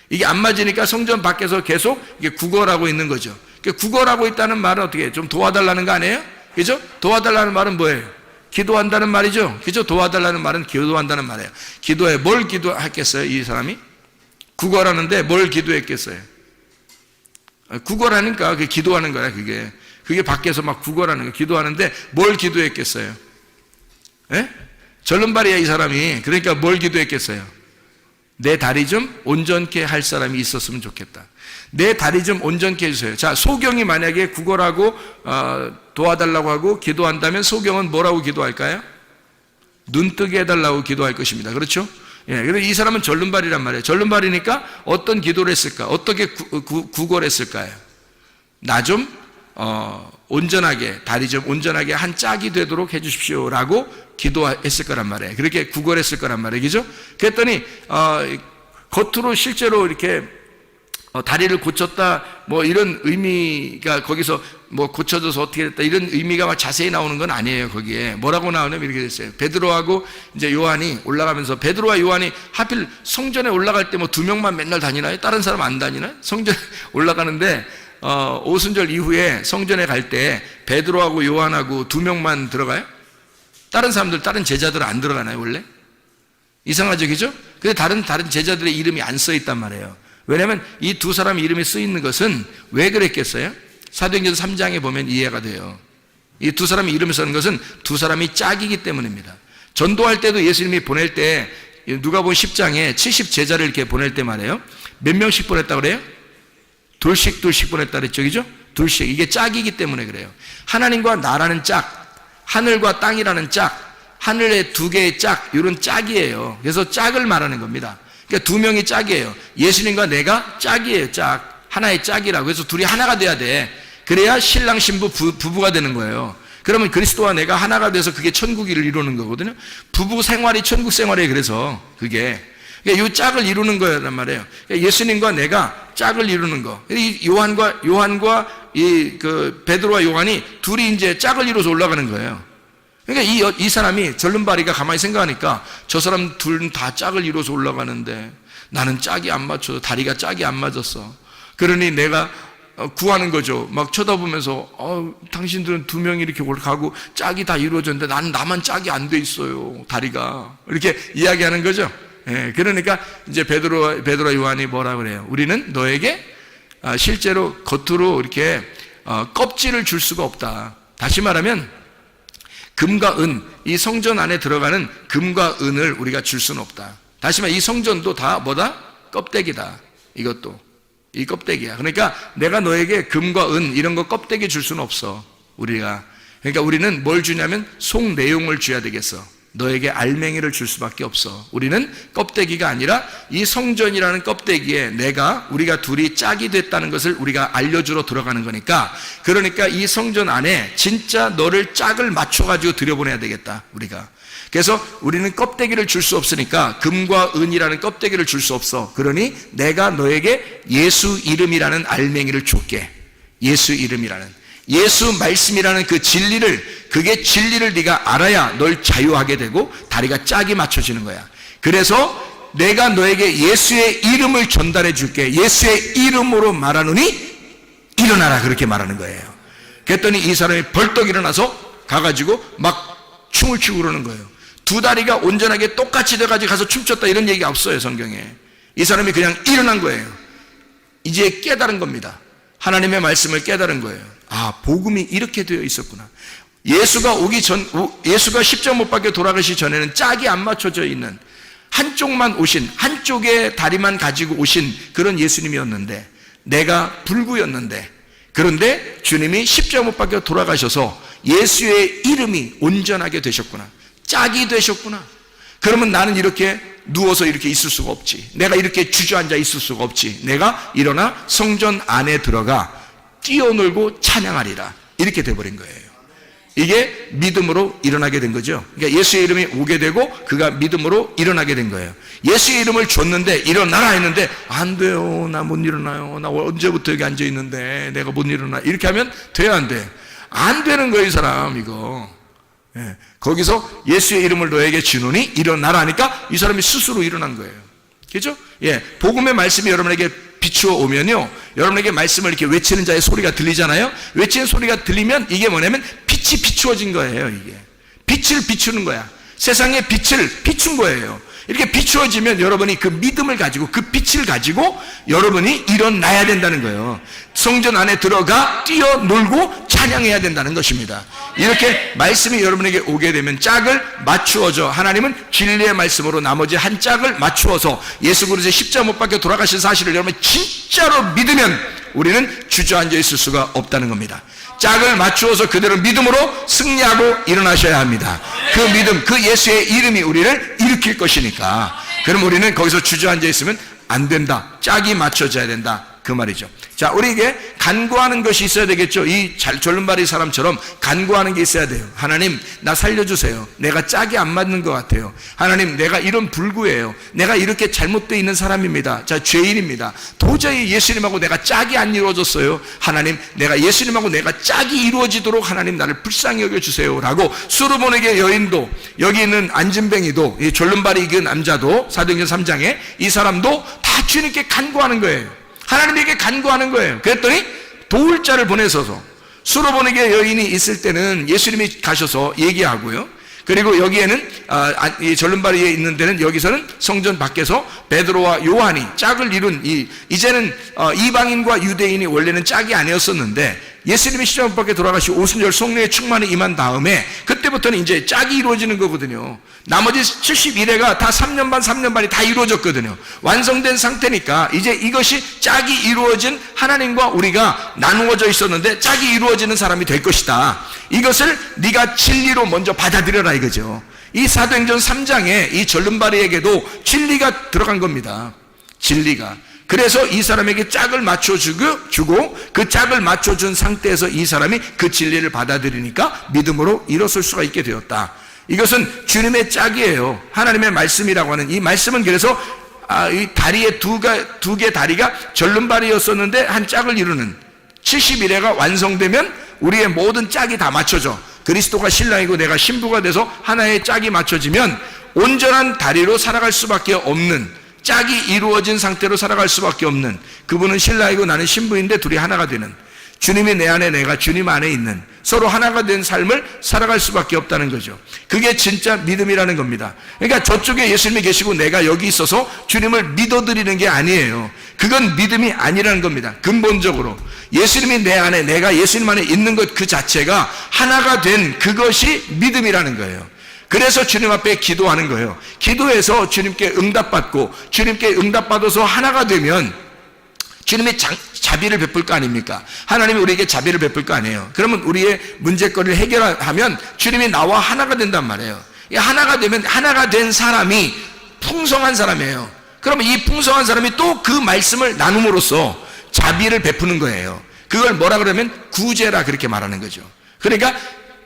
이게 안 맞으니까 성전 밖에서 계속 이게 구걸하고 있는 거죠. 그러니까 구걸하고 있다는 말은 어떻게 해요? 좀 도와달라는 거 아니에요? 그죠? 도와달라는 말은 뭐예요? 기도한다는 말이죠. 그죠? 도와달라는 말은 기도한다는 말이에요. 기도해. 뭘 기도했겠어요, 이 사람이? 구걸하는데 뭘 기도했겠어요? 구걸하니까 그게 기도하는 거야, 그게. 그게 밖에서 막 구걸하는 거, 기도하는데 뭘 기도했겠어요? 예? 절름발이야, 이 사람이. 그러니까 뭘 기도했겠어요? 내 다리 좀 온전케 할 사람이 있었으면 좋겠다. 내 다리 좀 온전케 해주세요. 자, 소경이 만약에 구걸하고 도와달라고 하고 기도한다면 소경은 뭐라고 기도할까요? 눈 뜨게 해달라고 기도할 것입니다. 그렇죠? 예, 그래서 이 사람은 절름발이란 말이에요. 절름발이니까 어떤 기도를 했을까? 어떻게 구걸했을까요? 나 좀 온전하게, 다리 좀 온전하게 한 짝이 되도록 해주십시오 라고 기도했을 거란 말이에요. 그렇게 구걸했을 거란 말이에요. 그죠? 그랬더니 겉으로 실제로 이렇게 다리를 고쳤다 뭐 이런 의미가 거기서 뭐 고쳐져서 어떻게 됐다 이런 의미가 막 자세히 나오는 건 아니에요. 거기에 뭐라고 나오냐면 이렇게 됐어요. 베드로하고 이제 요한이 올라가면서, 베드로와 요한이 하필 성전에 올라갈 때 뭐 두 명만 맨날 다니나요? 다른 사람 안 다니나요? 성전에 올라가는데 오순절 이후에 성전에 갈 때 베드로하고 요한하고 두 명만 들어가요? 다른 사람들, 다른 제자들은 안 들어가나요, 원래? 이상하죠, 그죠? 근데 다른 제자들의 이름이 안 써 있단 말이에요. 왜냐하면 이 두 사람 이름이 쓰 있는 것은 왜 그랬겠어요? 사도행전 3장에 보면 이해가 돼요. 이 두 사람이 이름을 쓰는 것은 두 사람이 짝이기 때문입니다. 전도할 때도 예수님이 보낼 때 누가복음 10장에 70 제자를 이렇게 보낼 때 말이에요. 몇 명씩 보냈다고 그래요? 둘씩 보냈다 그랬죠, 그죠? 둘씩. 이게 짝이기 때문에 그래요. 하나님과 나라는 짝, 하늘과 땅이라는 짝, 하늘의 두 개의 짝, 이런 짝이에요. 그래서 짝을 말하는 겁니다. 그러니까 두 명이 짝이에요. 예수님과 내가 짝이에요, 짝. 하나의 짝이라고. 그래서 둘이 하나가 돼야 돼. 그래야 신랑 신부 부부가 되는 거예요. 그러면 그리스도와 내가 하나가 돼서 그게 천국을 이루는 거거든요. 부부 생활이 천국 생활이에요. 그래서 그게. 그러니까 이 짝을 이루는 거란 말이에요. 그러니까 예수님과 내가 짝을 이루는 거. 이 요한과 베드로와 요한이 둘이 이제 짝을 이루어서 올라가는 거예요. 그러니까 이 사람이 절름발이가 가만히 생각하니까 저 사람 둘은 다 짝을 이루어서 올라가는데 나는 짝이 안 맞춰서 다리가 짝이 안 맞았어. 그러니 내가 구하는 거죠. 막 쳐다보면서 당신들은 두 명이 이렇게 올라가고 짝이 다 이루어졌는데 나만 짝이 안 돼 있어요. 다리가. 이렇게 이야기하는 거죠. 예, 그러니까 이제 베드로와 요한이 뭐라 그래요? 우리는 너에게 실제로 겉으로 이렇게 껍질을 줄 수가 없다. 다시 말하면 금과 은, 이 성전 안에 들어가는 금과 은을 우리가 줄 수는 없다. 다시 말해 이 성전도 다 뭐다? 껍데기다. 이것도 이 껍데기야. 그러니까 내가 너에게 금과 은 이런 거 껍데기 줄 수는 없어. 우리가. 그러니까 우리는 뭘 주냐면 속 내용을 줘야 되겠어. 너에게 알맹이를 줄 수밖에 없어. 우리는 껍데기가 아니라 이 성전이라는 껍데기에 우리가 둘이 짝이 됐다는 것을 우리가 알려주러 들어가는 거니까, 그러니까 이 성전 안에 진짜 너를 짝을 맞춰가지고 들여보내야 되겠다, 우리가. 그래서 우리는 껍데기를 줄 수 없으니까 금과 은이라는 껍데기를 줄 수 없어. 그러니 내가 너에게 예수 이름이라는 알맹이를 줄게. 예수 이름이라는. 예수 말씀이라는 그 그게 진리를 네가 알아야 널 자유하게 되고 다리가 짝이 맞춰지는 거야. 그래서 내가 너에게 예수의 이름을 전달해 줄게. 예수의 이름으로 말하노니 일어나라. 그렇게 말하는 거예요. 그랬더니 이 사람이 벌떡 일어나서 가가지고 막 춤을 추고 그러는 거예요. 두 다리가 온전하게 똑같이 돼가지고 가서 춤췄다 이런 얘기가 없어요, 성경에. 이 사람이 그냥 일어난 거예요. 이제 깨달은 겁니다. 하나님의 말씀을 깨달은 거예요. 복음이 이렇게 되어 있었구나. 예수가 십자가 못 박혀 돌아가시 전에는 짝이 안 맞춰져 있는 한쪽의 다리만 가지고 오신 그런 예수님이었는데, 내가 불구였는데, 그런데 주님이 십자가 못 박혀 돌아가셔서 예수의 이름이 온전하게 되셨구나. 짝이 되셨구나. 그러면 나는 이렇게 누워서 이렇게 있을 수가 없지. 내가 이렇게 주저앉아 있을 수가 없지. 내가 일어나 성전 안에 들어가 뛰어놀고 찬양하리라. 이렇게 돼버린 거예요. 이게 믿음으로 일어나게 된 거죠. 그러니까 예수의 이름이 오게 되고 그가 믿음으로 일어나게 된 거예요. 예수의 이름을 줬는데 일어나라 했는데 안 돼요. 나 못 일어나요. 나 언제부터 여기 앉아 있는데 내가 못 일어나. 이렇게 하면 돼야 안 돼. 안 되는 거예요, 이 사람. 이거. 거기서 예수의 이름을 너에게 주노니 일어나라 하니까 이 사람이 스스로 일어난 거예요. 그죠? 복음의 말씀이 여러분에게 비추어 오면요, 여러분에게 말씀을 이렇게 외치는 자의 소리가 들리잖아요. 외치는 소리가 들리면 이게 뭐냐면 빛이 비추어진 거예요. 이게 빛을 비추는 거야. 세상의 빛을 비춘 거예요. 이렇게 비추어지면 여러분이 그 믿음을 가지고 그 빛을 가지고 여러분이 일어나야 된다는 거예요. 성전 안에 들어가 뛰어놀고 찬양해야 된다는 것입니다. 이렇게 말씀이 여러분에게 오게 되면 짝을 맞추어져, 하나님은 진리의 말씀으로 나머지 한 짝을 맞추어서 예수 그리스도의 십자가 못 박혀 돌아가신 사실을 여러분이 진짜로 믿으면 우리는 주저앉아 있을 수가 없다는 겁니다. 짝을 맞추어서 그대로 믿음으로 승리하고 일어나셔야 합니다. 그 믿음, 그 예수의 이름이 우리를 일으킬 것이니까. 그럼 우리는 거기서 주저앉아 있으면 안 된다. 짝이 맞춰져야 된다. 그 말이죠. 자, 우리에게 간구하는 것이 있어야 되겠죠. 이 졸름발이 사람처럼 간구하는 게 있어야 돼요. 하나님, 나 살려주세요. 내가 짝이 안 맞는 것 같아요. 하나님, 내가 이런 불구예요. 내가 이렇게 잘못되어 있는 사람입니다. 자, 죄인입니다. 도저히 예수님하고 내가 짝이 안 이루어졌어요. 하나님, 내가 예수님하고 내가 짝이 이루어지도록 하나님 나를 불쌍히 여겨주세요. 라고 수르보네게 여인도, 여기 있는 안진뱅이도, 이 졸름발이 그 남자도 사도행전 3장에 이 사람도 다 주님께 간구하는 거예요. 하나님에게 간구하는 거예요. 그랬더니 도울 자를 보내셔서, 수로보네게 여인이 있을 때는 예수님이 가셔서 얘기하고요. 그리고 여기에는 이 절름발이에 있는 데는 여기서는 성전 밖에서 베드로와 요한이 짝을 이룬 이제는 이방인과 유대인이 원래는 짝이 아니었었는데 예수님이 십자가 못 박혀 돌아가시고 오순절 성령의 충만이 임한 다음에 그때부터는 이제 짝이 이루어지는 거거든요. 나머지 71회가 다 3년 반이 다 이루어졌거든요. 완성된 상태니까 이제 이것이 짝이 이루어진 하나님과 우리가 나누어져 있었는데 짝이 이루어지는 사람이 될 것이다. 이것을 네가 진리로 먼저 받아들여라 이거죠. 이 사도행전 3장에 이 절름발이에게도 진리가 들어간 겁니다. 진리가. 그래서 이 사람에게 짝을 맞춰주고 그 짝을 맞춰준 상태에서 이 사람이 그 진리를 받아들이니까 믿음으로 일어설 수가 있게 되었다. 이것은 주님의 짝이에요. 하나님의 말씀이라고 하는 이 말씀은 그래서 이 다리에 두 개 다리가 절름발이었었는데 한 짝을 이루는 71회가 완성되면 우리의 모든 짝이 다 맞춰져. 그리스도가 신랑이고 내가 신부가 돼서 하나의 짝이 맞춰지면 온전한 다리로 살아갈 수밖에 없는, 짝이 이루어진 상태로 살아갈 수밖에 없는, 그분은 신랑이고 나는 신부인데 둘이 하나가 되는, 주님이 내 안에 내가 주님 안에 있는 서로 하나가 된 삶을 살아갈 수밖에 없다는 거죠. 그게 진짜 믿음이라는 겁니다. 그러니까 저쪽에 예수님이 계시고 내가 여기 있어서 주님을 믿어드리는 게 아니에요. 그건 믿음이 아니라는 겁니다. 근본적으로 예수님이 내 안에 내가 예수님 안에 있는 것 그 자체가 하나가 된 그것이 믿음이라는 거예요. 그래서 주님 앞에 기도하는 거예요. 기도해서 주님께 응답받고 주님께 응답받아서 하나가 되면 주님이 자비를 베풀 거 아닙니까? 하나님이 우리에게 자비를 베풀 거 아니에요. 그러면 우리의 문제거리를 해결하면 주님이 나와 하나가 된단 말이에요. 하나가 되면 하나가 된 사람이 풍성한 사람이에요. 그러면 이 풍성한 사람이 또 그 말씀을 나눔으로써 자비를 베푸는 거예요. 그걸 뭐라 그러면 구제라 그렇게 말하는 거죠. 그러니까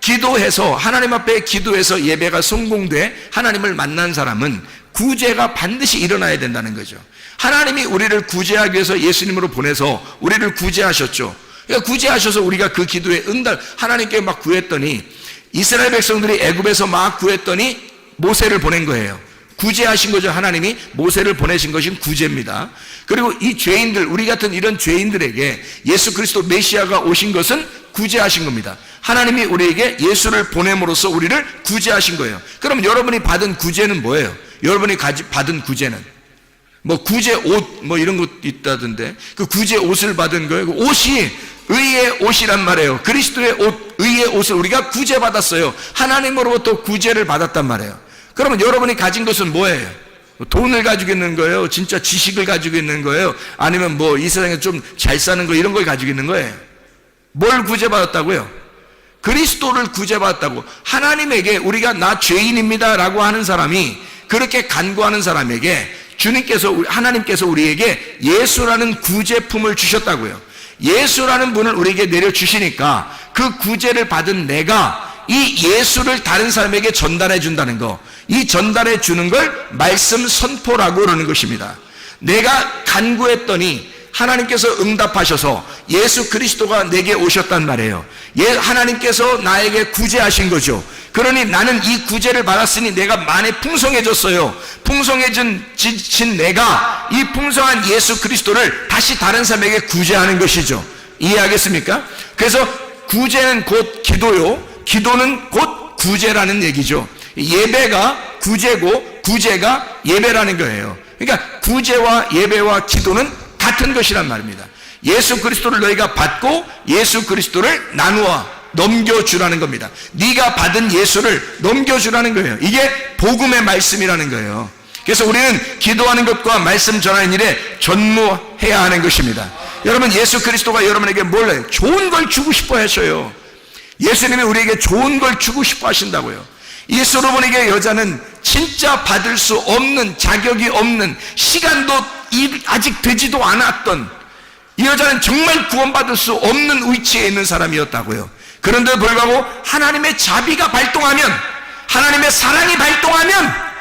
기도해서 하나님 앞에 기도해서 예배가 성공돼 하나님을 만난 사람은 구제가 반드시 일어나야 된다는 거죠. 하나님이 우리를 구제하기 위해서 예수님으로 보내서 우리를 구제하셨죠. 그러니까 구제하셔서 우리가 그 기도에 응답, 하나님께 막 구했더니 이스라엘 백성들이 애굽에서 막 구했더니 모세를 보낸 거예요. 구제하신 거죠. 하나님이 모세를 보내신 것이 구제입니다. 그리고 이 죄인들, 우리 같은 이런 죄인들에게 예수 그리스도 메시아가 오신 것은 구제하신 겁니다. 하나님이 우리에게 예수를 보냄으로써 우리를 구제하신 거예요. 그럼 여러분이 받은 구제는 뭐예요? 여러분이 받은 구제는 뭐 구제 옷 뭐 이런 것 있다던데 그 구제 옷을 받은 거예요. 그 옷이 의의 옷이란 말이에요. 그리스도의 옷, 의의 옷을 우리가 구제받았어요. 하나님으로부터 구제를 받았단 말이에요. 그러면 여러분이 가진 것은 뭐예요? 돈을 가지고 있는 거예요? 진짜 지식을 가지고 있는 거예요? 아니면 뭐 이 세상에 좀 잘 사는 거 이런 걸 가지고 있는 거예요? 뭘 구제받았다고요? 그리스도를 구제받았다고. 하나님에게 우리가 나 죄인입니다 라고 하는 사람이, 그렇게 간구하는 사람에게 하나님께서 우리에게 예수라는 구제품을 주셨다고요. 예수라는 분을 우리에게 내려주시니까 그 구제를 받은 내가 이 예수를 다른 사람에게 전달해 준다는 거, 이 전달해 주는 걸 말씀 선포라고 그러는 것입니다. 내가 간구했더니 하나님께서 응답하셔서 예수 그리스도가 내게 오셨단 말이에요. 하나님께서 나에게 구제하신 거죠. 그러니 나는 이 구제를 받았으니 내가 많이 풍성해졌어요. 풍성해진 내가 이 풍성한 예수 그리스도를 다시 다른 사람에게 구제하는 것이죠. 이해하겠습니까? 그래서 구제는 곧 기도요, 기도는 곧 구제라는 얘기죠. 예배가 구제고 구제가 예배라는 거예요. 그러니까 구제와 예배와 기도는 같은 것이란 말입니다. 예수 그리스도를 너희가 받고 예수 그리스도를 나누어 넘겨주라는 겁니다. 네가 받은 예수를 넘겨주라는 거예요. 이게 복음의 말씀이라는 거예요. 그래서 우리는 기도하는 것과 말씀 전하는 일에 전무해야 하는 것입니다. 여러분, 예수 그리스도가 여러분에게 뭘 해요? 좋은 걸 주고 싶어 하셔요. 예수님이 우리에게 좋은 걸 주고 싶어 하신다고요. 이 솔로몬에게 여자는 진짜 받을 수 없는, 자격이 없는, 시간도 아직 되지도 않았던, 이 여자는 정말 구원받을 수 없는 위치에 있는 사람이었다고요. 그런데 불구하고 하나님의 자비가 발동하면, 하나님의 사랑이 발동하면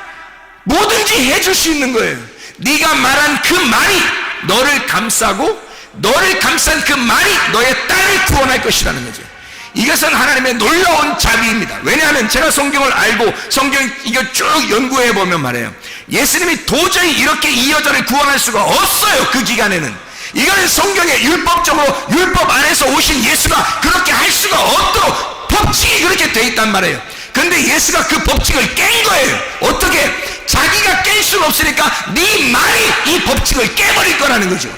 뭐든지 해줄 수 있는 거예요. 네가 말한 그 말이 너를 감싸고, 너를 감싼 그 말이 너의 딸을 구원할 것이라는 거죠. 이것은 하나님의 놀라운 자비입니다. 왜냐하면 제가 성경을 알고 성경 이거 쭉 연구해 보면 말이에요, 예수님이 도저히 이렇게 이 여자를 구원할 수가 없어요. 그 기간에는 이거는 성경에 율법적으로 율법 안에서 오신 예수가 그렇게 할 수가 없도록 법칙이 그렇게 돼 있단 말이에요. 그런데 예수가 그 법칙을 깬 거예요. 어떻게? 자기가 깰 수가 없으니까 네 말이 이 법칙을 깨버릴 거라는 거죠.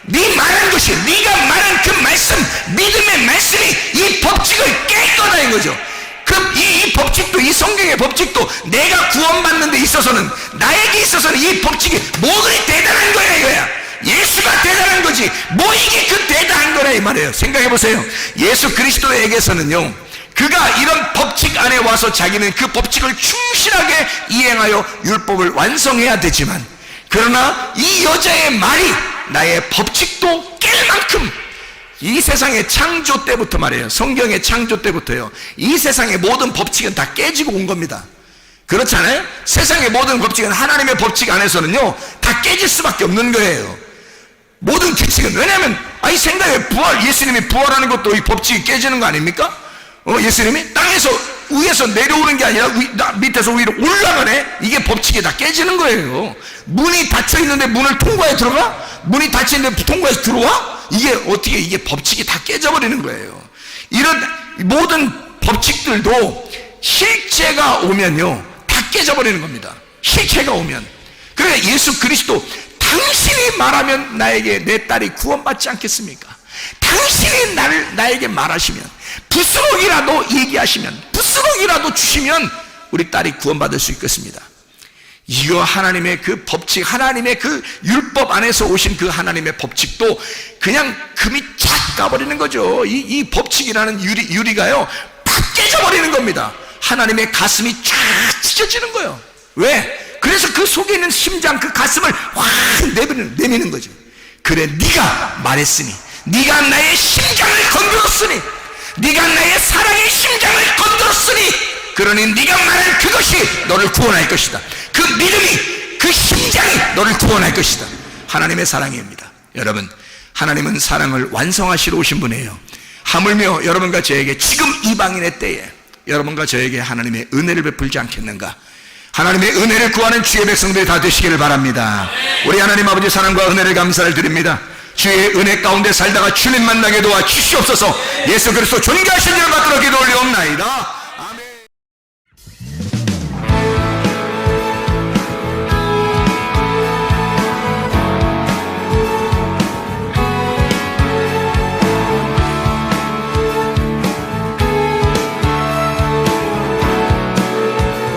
네 말한 것이, 네가 말한 그 말씀, 믿음의 말씀이 이 법칙을 깰 거다는 거죠. 이 법칙도, 이 성경의 법칙도 내가 구원받는 데 있어서는, 나에게 있어서는 이 법칙이 뭐 그리 대단한 거야 이거야. 예수가 대단한 거지 뭐 이게 그 대단한 거라 이 말이에요. 생각해 보세요. 예수 그리스도에게서는요, 그가 이런 법칙 안에 와서 자기는 그 법칙을 충실하게 이행하여 율법을 완성해야 되지만, 그러나 이 여자의 말이 나의 법칙도 깰 만큼, 이 세상의 창조 때부터 말이에요, 성경의 창조 때부터요, 이 세상의 모든 법칙은 다 깨지고 온 겁니다. 그렇잖아요? 세상의 모든 법칙은 하나님의 법칙 안에서는요 다 깨질 수밖에 없는 거예요. 모든 규칙은. 왜냐하면 아니 생각해, 부활, 예수님이 부활하는 것도 이 법칙이 깨지는 거 아닙니까? 예수님이 땅에서 위에서 내려오는 게 아니라 밑에서 위로 올라가네. 이게 법칙이 다 깨지는 거예요. 문이 닫혀 있는데 문을 통과해 들어가? 문이 닫혀 있는데 통과해서 들어와? 이게 어떻게, 이게 법칙이 다 깨져버리는 거예요. 이런 모든 법칙들도 실체가 오면요 다 깨져버리는 겁니다. 실체가 오면. 그러니까 예수 그리스도, 당신이 말하면 나에게 내 딸이 구원받지 않겠습니까? 당신이 나에게 말하시면, 부스럭이라도 얘기하시면, 부스럭이라도 주시면 우리 딸이 구원받을 수 있겠습니다. 이거 하나님의 그 법칙, 하나님의 그 율법 안에서 오신 그 하나님의 법칙도 그냥 금이 쫙 가버리는 거죠. 이 법칙이라는 유리가요 팍 깨져버리는 겁니다. 하나님의 가슴이 쫙 찢어지는 거예요. 왜? 그래서 그 속에 있는 심장, 그 가슴을 확 내미는 거죠. 그래, 네가 말했으니, 네가 나의 심장을 건드렸으니, 네가 나의 사랑의 심장을 건드렸으니, 그러니 네가 말한 그것이 너를 구원할 것이다. 그 믿음이, 그 심장이 너를 구원할 것이다. 하나님의 사랑입니다. 여러분, 하나님은 사랑을 완성하시러 오신 분이에요. 하물며 여러분과 저에게 지금 이방인의 때에 여러분과 저에게 하나님의 은혜를 베풀지 않겠는가? 하나님의 은혜를 구하는 주의 백성들이 다 되시기를 바랍니다. 우리 하나님 아버지 사랑과 은혜를 감사를 드립니다. 주의 은혜 가운데 살다가 주님 만나게 도와 주시옵소서. 예수 그리스도 존귀하신 이름 받들어 기도 올리옵나이다.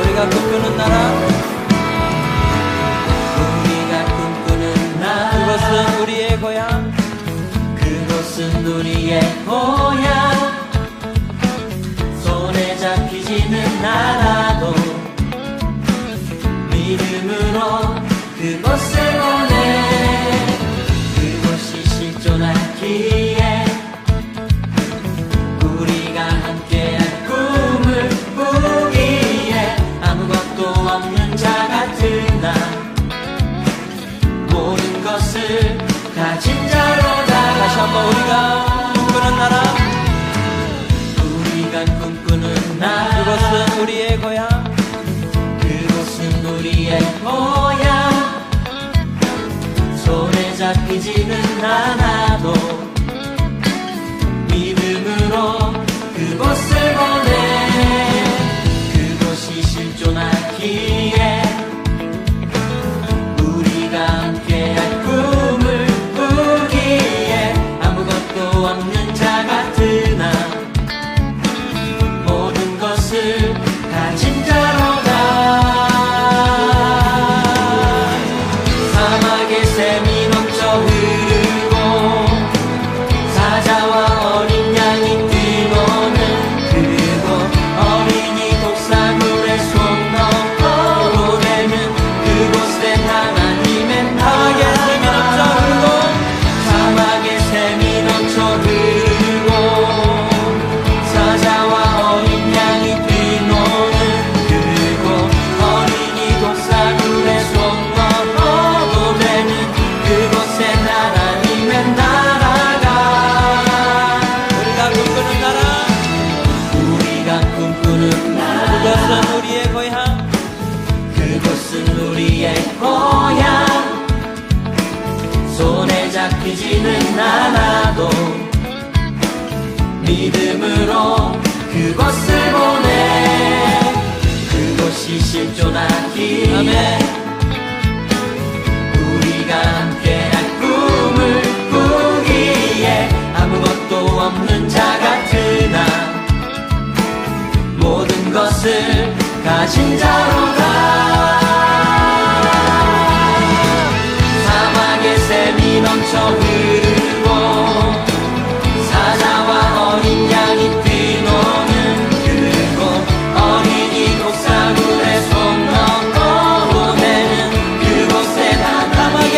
우리가 꿈꾸는 나라, 우리가 꿈꾸는 나라, 그것은 우리의 고향, 그곳은 우리의 고향. 손에 잡히지는 않아도 믿음으로 그곳을 보내. 그곳이 실존하기에 우리가 함께한 꿈을 꾸기에 아무것도 없는 자 같은 나, 모든 것을 가진 자로다. 다시 한번 우리가 꿈꾸는 나라, 우리가 꿈꾸는 나라, 그것은 우리의 고향 그곳은 우리의 고향 손에 잡히지는 않아도 믿음으로 그곳을 보내 그곳이 실존하기에 우리가 함께할 꿈을 꾸기에 아무것도 없는 자 같으나 모든 것을 가진 자로다 사막의 샘이 넘쳐 흐르고 사자와 어린 양이 뛰노는 그곳 어린이 독사물에 손 넣고 되는 그곳엔 하나님의 나라 사막의 샘이 넘쳐 흐르고 사자와 어린 양이 뛰노는 그곳 어린이 독사물에 손 넣고 되는 그곳엔 하나님의 나라가 우리가 꿈꾸는 나라 그것은 우리의 고향 그곳은 우리의 고향 손에 잡히지는 않아도 믿음으로 그곳을 보내 그곳이 실존하기에 우리가 함께할 꿈을 꾸기에 아무것도 없는 자 같으나 모든 것을 가진 자로다 사막의 샘이 넘쳐 흐르고 사자와 어린 양이 뛰노는 그곳 어린이 독사물에 손 넣고 보내는 그곳에 사막의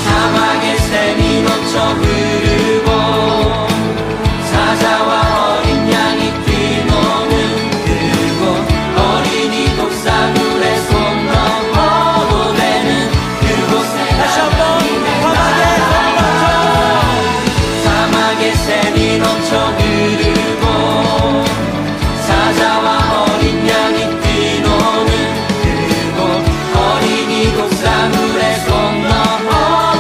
사막의 샘이 넘쳐 흐르고 사자와 어린 양이 뛰노는 그곳 어린이 독사물에 손 넣고 보내는 그곳에 다시 한번 사막의 샘이 넘쳐 흐르고 사자와 어린 양이 뛰노는 그곳 어린이 독사물에 손 넣고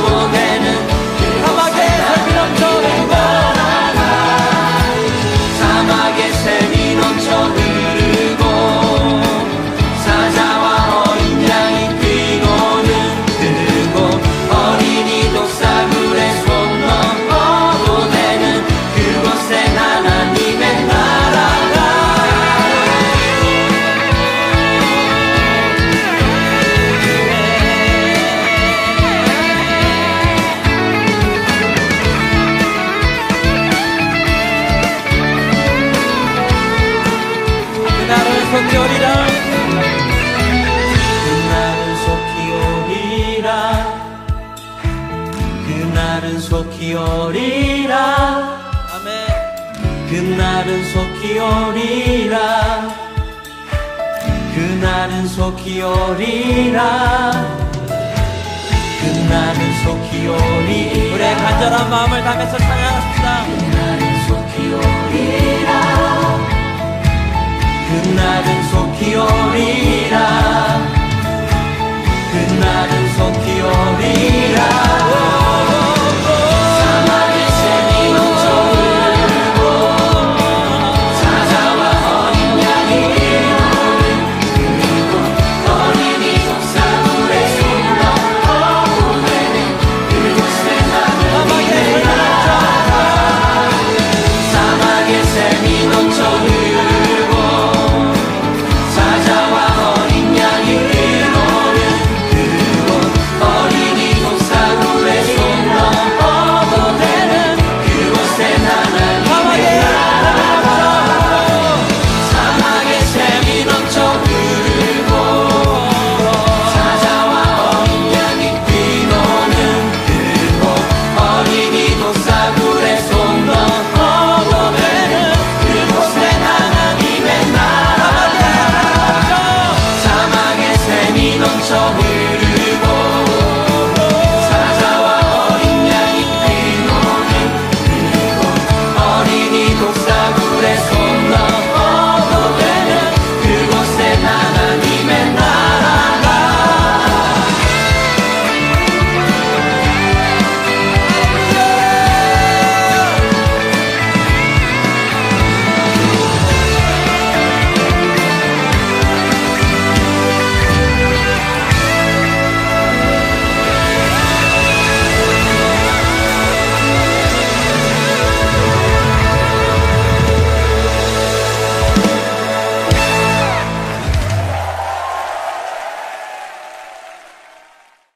보내는 사막의 샘이 넘쳐 흐르고 사막의 샘이 넘쳐 흐르고 사자와 어린 양이 뛰노는 그곳 어린이 독사물에 손 넣고 보내는 그곳엔 하나님의 나라가 그날은 속히 오리라 그날은 속히 오리라 그날은 속히 오리라 아멘 그날은 속히 오리라 그날은 속히 오리라 그날은 속히 오리라 우리의 간절한 마음을 담아서 찬양합시다 그날은 속히 오리라 그날은 속히 오리라 그날은 속히 오리라 사막의 샘이 넘쳐 흐르고 사자와 어린 양이 뛰노는 그곳 어린이 독사물에 손 넣고 보내는 그곳에 하나님의 나라 사막의 샘이